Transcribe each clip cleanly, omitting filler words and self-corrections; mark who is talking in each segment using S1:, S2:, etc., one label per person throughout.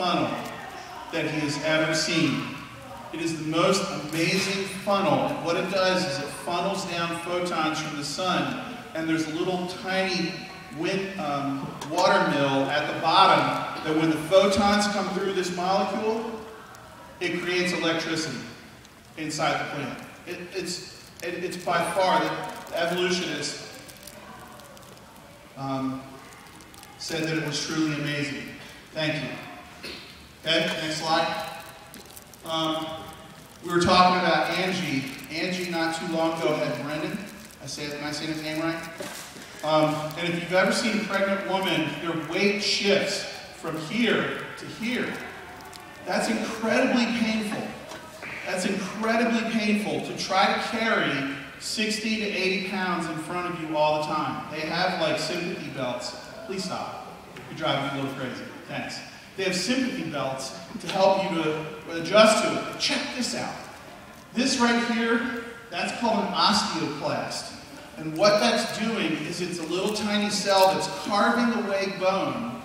S1: funnel that he has ever seen. It is the most amazing funnel, and what it does is it funnels down photons from the sun, and there's a little tiny water mill at the bottom that when the photons come through this molecule, it creates electricity inside the plant. It's by far, the evolutionists said that it was truly amazing. Thank you. Okay, next slide. We were talking about Angie. Angie, not too long ago, had Brendan. Am I saying his name right? And if you've ever seen a pregnant woman, their weight shifts from here to here. That's incredibly painful. That's incredibly painful to try to carry 60 to 80 pounds in front of you all the time. They have like sympathy belts. Please stop. You're driving me a little crazy. Thanks. They have sympathy belts to help you to adjust to it. Check this out. This right here, that's called an osteoclast. And what that's doing is it's a little tiny cell that's carving away bone,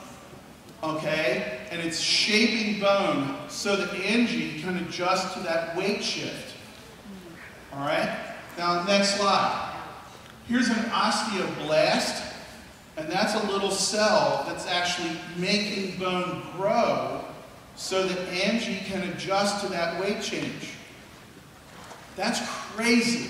S1: okay? And it's shaping bone so that Angie can adjust to that weight shift. All right? Now, next slide. Here's an osteoblast. And that's a little cell that's actually making bone grow so that Angie can adjust to that weight change. That's crazy.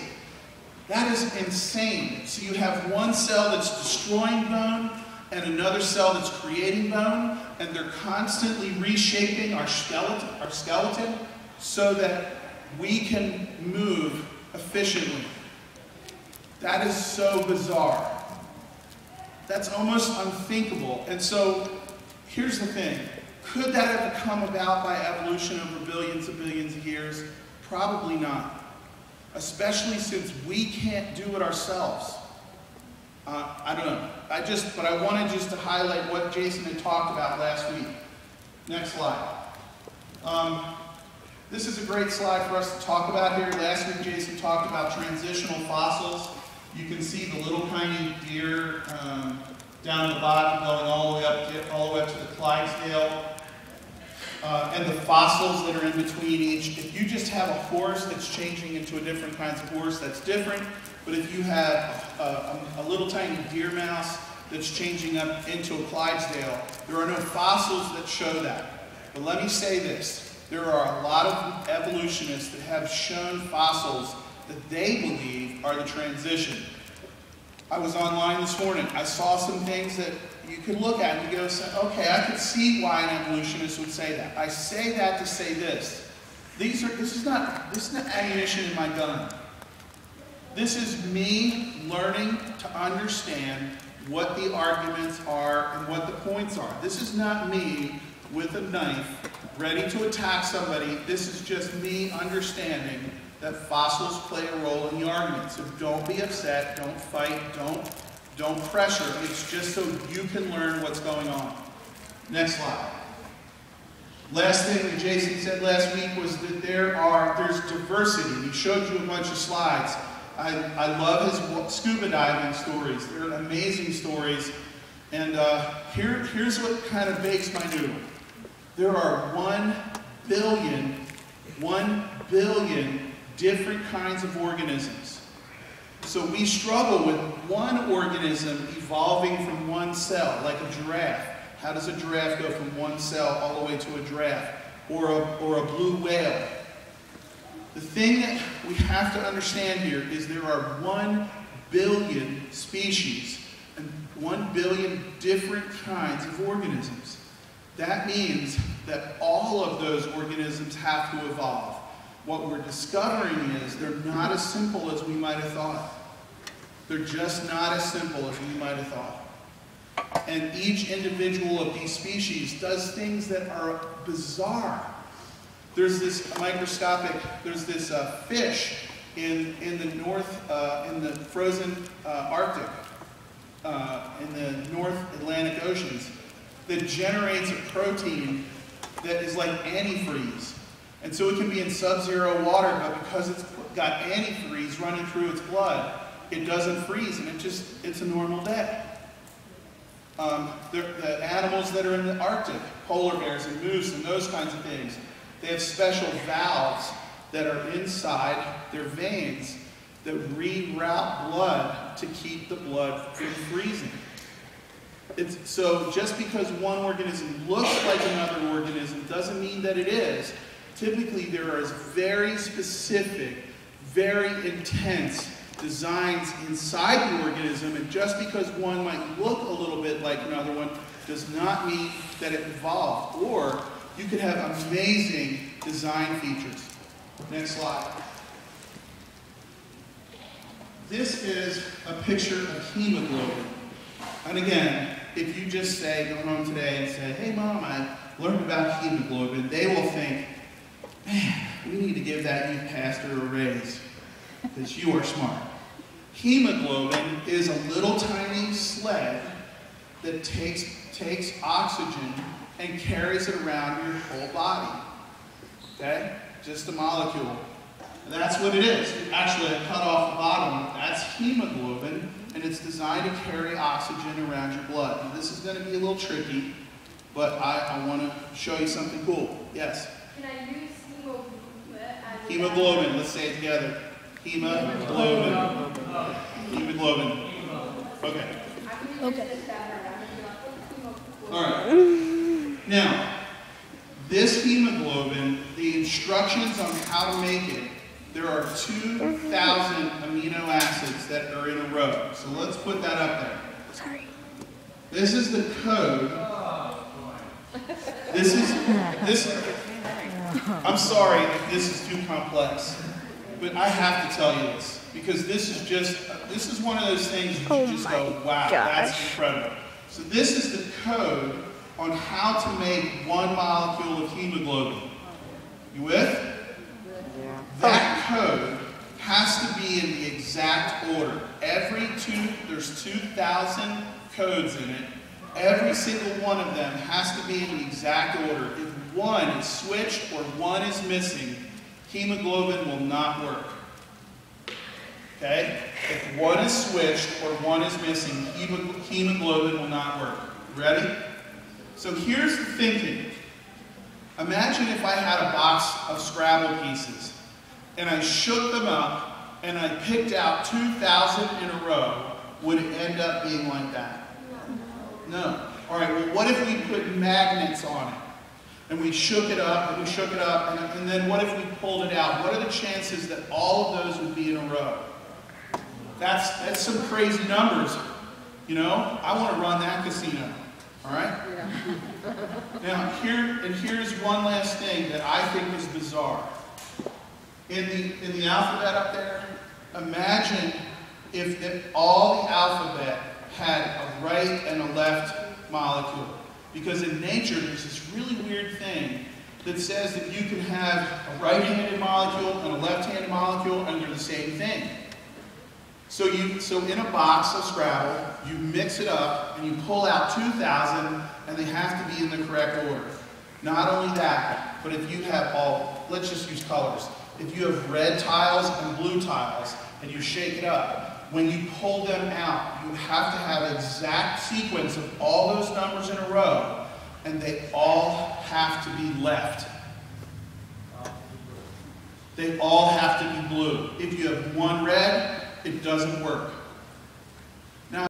S1: That is insane. So you have one cell that's destroying bone and another cell that's creating bone, and they're constantly reshaping our skeleton so that we can move efficiently. That is so bizarre. That's almost unthinkable. And so, here's the thing. Could that have come about by evolution over billions of years? Probably not. Especially since we can't do it ourselves. I don't know. But I wanted just to highlight what Jason had talked about last week. Next slide. This is a great slide for us to talk about here. Last week, Jason talked about transitional fossils. You can see the little tiny deer down the bottom going all the way up to the Clydesdale. And the fossils that are in between each. If you just have a horse that's changing into a different kinds of horse, that's different. But if you have a little tiny deer mouse that's changing up into a Clydesdale, there are no fossils that show that. But let me say this. There are a lot of evolutionists that have shown fossils that they believe are the transition. I was online this morning. I saw some things that you could look at and you go, okay, I could see why an evolutionist would say that. I say that to say this. This is not ammunition in my gun. This is me learning to understand what the arguments are and what the points are. This is not me with a knife ready to attack somebody. This is just me understanding that fossils play a role in the argument. So don't be upset, don't fight, don't pressure. It's just so you can learn what's going on. Next slide. Last thing that Jason said last week was that there's diversity. He showed you a bunch of slides. I love his scuba diving stories. They're amazing stories. And here's what kind of bakes my noodle. There are 1 billion different kinds of organisms. So we struggle with one organism evolving from one cell, like a giraffe. How does a giraffe go from one cell all the way to a giraffe? Or a blue whale? The thing that we have to understand here is there are 1 billion species and 1 billion different kinds of organisms. That means that all of those organisms have to evolve. What we're discovering is they're not as simple as we might have thought. They're just not as simple as we might have thought. And each individual of these species does things that are bizarre. There's this fish in the frozen Arctic, in the North Atlantic Oceans, that generates a protein that is like antifreeze. And so it can be in sub-zero water, but because it's got antifreeze running through its blood, it doesn't freeze, and it's a normal day. The animals that are in the Arctic, polar bears and moose and those kinds of things, they have special valves that are inside their veins that reroute blood to keep the blood from freezing. So just because one organism looks like another organism doesn't mean that it is. Typically there are very specific, very intense designs inside the organism, and just because one might look a little bit like another one does not mean that it evolved. Or you could have amazing design features. Next slide. This is a picture of hemoglobin. And again, if you just say, go home today and say, hey mom, I learned about hemoglobin, they will think, man, we need to give that youth pastor a raise, because you are smart. Hemoglobin is a little tiny sled that takes oxygen and carries it around your whole body. Okay? Just a molecule. And that's what it is. Actually, I cut off the bottom. That's hemoglobin, and it's designed to carry oxygen around your blood. Now, this is going to be a little tricky, but I want to show you something cool. Yes?
S2: Can I use hemoglobin?
S1: Hemoglobin. Let's say it together. Hemoglobin. Hemoglobin. Okay.
S2: Okay.
S1: All right. Now, this hemoglobin, the instructions on how to make it, there are 2,000 amino acids that are in a row. So let's put that up there.
S3: Sorry.
S1: This is the code. I'm sorry if this is too complex, but I have to tell you this, because this is one of those things that you just go, wow, that's incredible. So this is the code on how to make one molecule of hemoglobin. You with?
S3: Yeah.
S1: That code has to be in the exact order. There's 2,000 codes in it. Every single one of them has to be in the exact order. If one is switched or one is missing, hemoglobin will not work. Okay? If one is switched or one is missing, hemoglobin will not work. Ready? So here's the thinking. Imagine if I had a box of Scrabble pieces and I shook them up and I picked out 2,000 in a row. Would it end up being like that? No. All right, well, what if we put magnets on it? And we shook it up and we shook it up, and then what if we pulled it out? What are the chances that all of those would be in a row? That's some crazy numbers. You know, I want to run that casino. All right? Yeah. Now, here's one last thing that I think is bizarre. In the alphabet up there, imagine if all the alphabet had a right and a left molecule. Because in nature, there's this really weird thing that says that you can have a right-handed molecule and a left-handed molecule, and they're the same thing. So in a box of Scrabble, you mix it up and you pull out 2,000, and they have to be in the correct order. Not only that, but if you have let's just use colors. If you have red tiles and blue tiles, and you shake it up, when you pull them out, you have to have an exact sequence of all those numbers in a row, and they all have to be left. They all have to be blue. If you have one red, it doesn't work.